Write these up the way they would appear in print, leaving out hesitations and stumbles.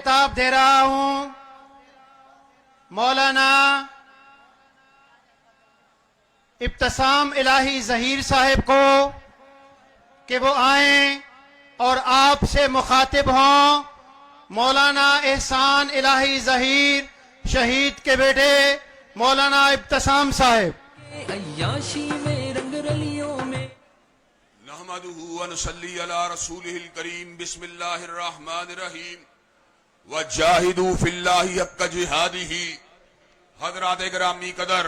खिताब दे रहा हूं मौलाना इब्तिसाम इलाही ज़हीर साहब को कि वो आएं और आपसे मुखातिब हों। मौलाना एहसान इलाही ज़हीर शहीद के बेटे मौलाना इब्तिसाम साहब। अय्याशी में रंग रलियों में नहमदुहु व नसल्ली अला रसूलिहिल करीम बिस्मिल्लाहिर रहमानिर रहीम वजाहिदू फिल्लाहि हक्क जिहादिही। हज़रात गिरामी कदर,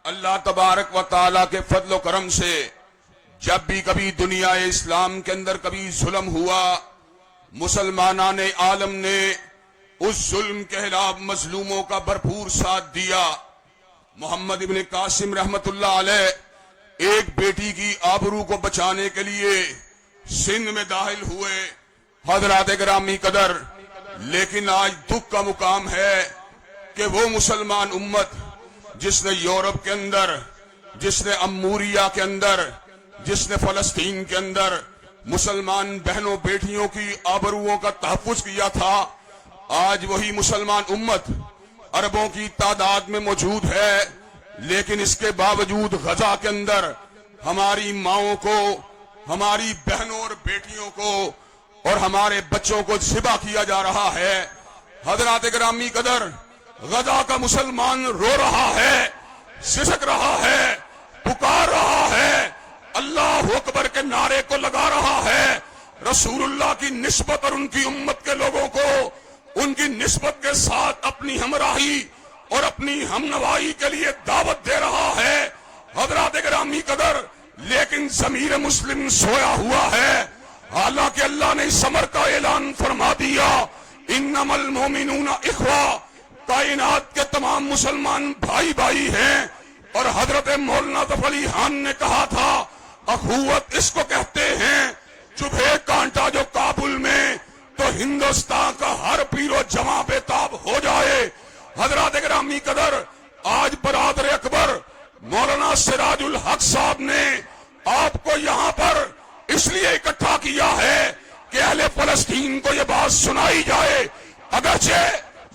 अल्लाह तबारक व तआला के फजल व करम से जब भी कभी दुनिया इस्लाम के अंदर कभी जुल्म हुआ, मुसलमानान आलम ने उस जुल्म के खिलाफ मजलूमों का भरपूर साथ दिया। मोहम्मद इब्न कासिम रहमतुल्लाह अलैह एक बेटी की आबरू को बचाने के लिए सिंध में दाखिल हुए। हज़रात गिरामी कदर, लेकिन आज दुख का मुकाम है कि वो मुसलमान उम्मत जिसने यूरोप के अंदर, जिसने अमूरिया के अंदर, जिसने फलस्तीन के अंदर मुसलमान बहनों बेटियों की आबरूओं का तहफ़्फ़ुज़ किया था, आज वही मुसलमान उम्मत अरबों की तादाद में मौजूद है। लेकिन इसके बावजूद गजा के अंदर हमारी माओं को, हमारी बहनों और बेटियों को और हमारे बच्चों को ज़िबा किया जा रहा है। हज़रात गिरामी कदर, गजा का मुसलमान रो रहा है, सिसक रहा है, पुकार रहा है, अल्लाह अकबर के नारे को लगा रहा है, रसूलुल्लाह की निस्बत और उनकी उम्मत के लोगों को उनकी निस्बत के साथ अपनी हमराही और अपनी हमनवाई के लिए दावत दे रहा है। हज़रात गिरामी कदर, लेकिन ज़मीर मुस्लिम सोया हुआ है। हालांकि अल्लाह ने इस अमर का ऐलान फरमा दिया, इन्नमल मोमिनूना इख्वा, कायनात के तमाम मुसलमान भाई भाई हैं। और हजरत मौलाना तफली खान ने कहा था, अखुवत इसको कहते हैं, चुभे कांटा जो काबुल में तो हिंदुस्तान का हर पीरो जमा बेताब हो जाए। हजरत गिरामी कदर, आज बरादर अकबर मौलाना सिराजुल हक साहब ने आपको यहाँ पर इसलिए इकट्ठा किया है कि अहले फलस्तीन को यह बात सुनाई जाए, अगरचे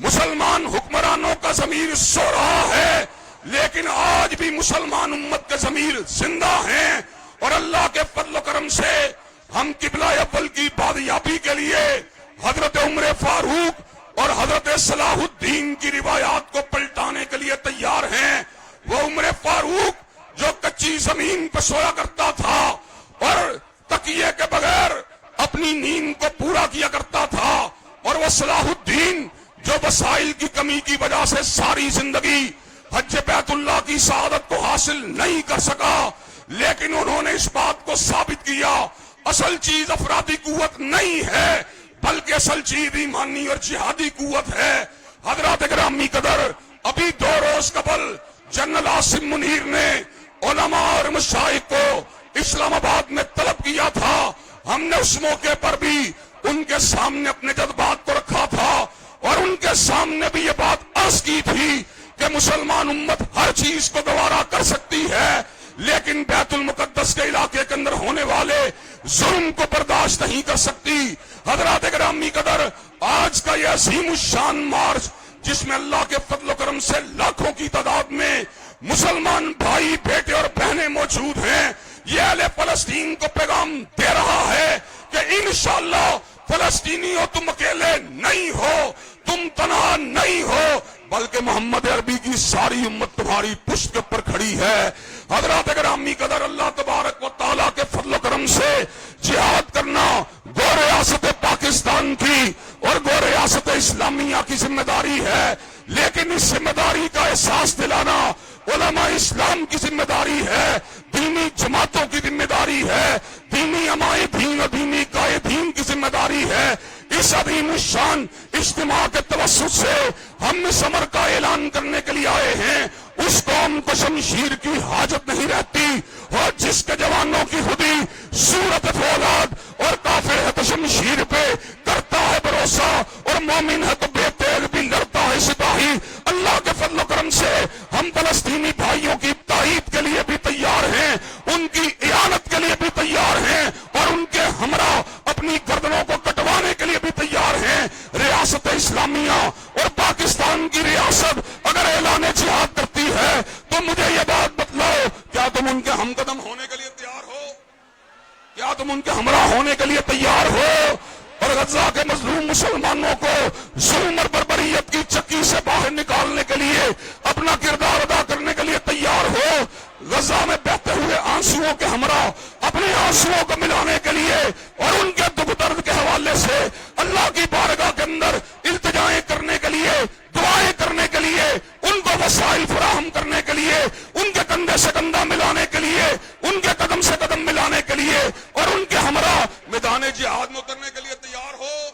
मुसलमान हुक्मरानों का ज़मीर सो रहा है, लेकिन आज भी मुसलमान उम्मत के ज़मीर जिंदा हैं। और अल्लाह के फजल करम से हम किबला अव्वल की बादियाबी के लिए हजरत उमर फारूक और हजरत सलाहुद्दीन की रिवायात को पलटाने के लिए तैयार हैं। वो उमर फारूक जो कच्ची जमीन पर सोया करता था और तकिए के बगैर अपनी नींद को पूरा किया करता था, और वो सलाहुद्दीन जो वसाइल की कमी की वजह से सारी जिंदगी हज बैतुल्लाह की सआदत को हासिल नहीं कर सका, लेकिन उन्होंने इस बात को साबित किया, असल चीज अफरादी कुव्वत नहीं है, बल्कि असल चीज ईमानी और जिहादी कुव्वत है। हजरात गिरामी कदर, अभी 2 रोज कबल जनरल आसिम मुनीर ने उलमा और मशाइख को इस्लामाबाद में तलब किया था। हमने उस मौके पर भी उनके सामने अपने जज्बात को रखा था और उनके सामने भी ये बात अर्ज की थी कि मुसलमान उम्मत हर चीज को गवारा कर सकती है, लेकिन बैतुल मुकद्दस के इलाके के अंदर होने वाले जुल्म को बर्दाश्त नहीं कर सकती। हजरात गिरामी कदर, आज का यह अजीम शान मार्च जिसमें अल्लाह के फजल करम से लाखों की तादाद में मुसलमान भाई बेटे और बहनें मौजूद हैं, ये अहले फलस्तीन को पैगाम दे रहा है कि इंशाअल्लाह फलस्तीनियों तुम अकेले नहीं हो, तुम तनहा नहीं हो, बल्कि मोहम्मद अरबी की सारी उम्मत तुम्हारी पुश्त के ऊपर खड़ी है। हजरात गिरामी कदर, अल्लाह तबारक व तआला के फजल करम से जिहाद करना गो रियासत पाकिस्तान की और गो रियासत इस्लामिया की जिम्मेदारी है, लेकिन इस जिम्मेदारी का एहसास दिलाना उलमा इस्लाम की जिम्मेदारी है, दीनी जमातों की जिम्मेदारी है, दीनी अमाए दीन और दीनी काए दीन की जिम्मेदारी है। इस अजीम शान इज्तिमा के तवस्सुत से हम इस अमर का ऐलान करने के लिए आए हैं। उस कौम को शमशीर की हाजत नहीं रहती, और जिसके जवानों की खुदी सूरत फौलाद और काफिर है तो शमशीर पे करता है भरोसा, और मोमिन है तो बेतेग भी लड़ता है सिपाही। अल्लाह के फजल करम से हम फलस्तीनी भाइयों की ताईद के लिए भी तैयार हैं, उनकी इयानत के लिए भी तैयार हैं, और उनके हमरा अपनी गर्दनों को कटवाने के लिए भी तैयार हैं। रियासत اسلامیہ اور پاکستان کی ریاست اگر اعلان جہاد کرتی ہے تو مجھے یہ بات بتلاؤ، کیا تم ان کے ہم قدم ہونے کے لیے تیار ہو؟ کیا تم ان کے ہمراہ ہونے کے لیے تیار ہو؟ اور غزہ کے مظلوم مسلمانوں کو ظلم اور بربریت کی چکی سے باہر نکالنے کے لیے اپنا کردار ادا کرنے کے لیے تیار ہو؟ غزہ میں بہتے ہوئے آنسوؤں کے ہمراہ اپنے آنسوؤں کو ملانے کے لیے اور ان کے دکھ درد کے حوالے سے اللہ کی بارگاہ کے اندر التجائیں کرنے کے لیے، دعائیں کرنے کے لیے، ان کو وسائل فراہم کرنے کے لیے، ان کے کندھے سے کندھا ملانے کے لیے، ان کے قدم سے قدم ملانے کے لیے اور ان کے ہمراہ میدان جہاد میں اترنے کے لیے تیار ہو؟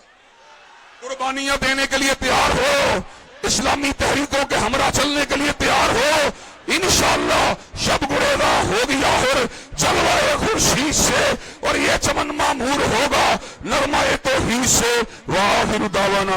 قربانیاں دینے کے لیے تیار ہو؟ اسلامی تحریکوں کے ہمراہ چلنے کے لیے تیار ہو؟ انشاءاللہ شب گریزاں ہوگی آخر جلوائے خورشید سے اور یہ چمن معمور ہوگا نغمہ توحید سے۔ وآخر دعوانا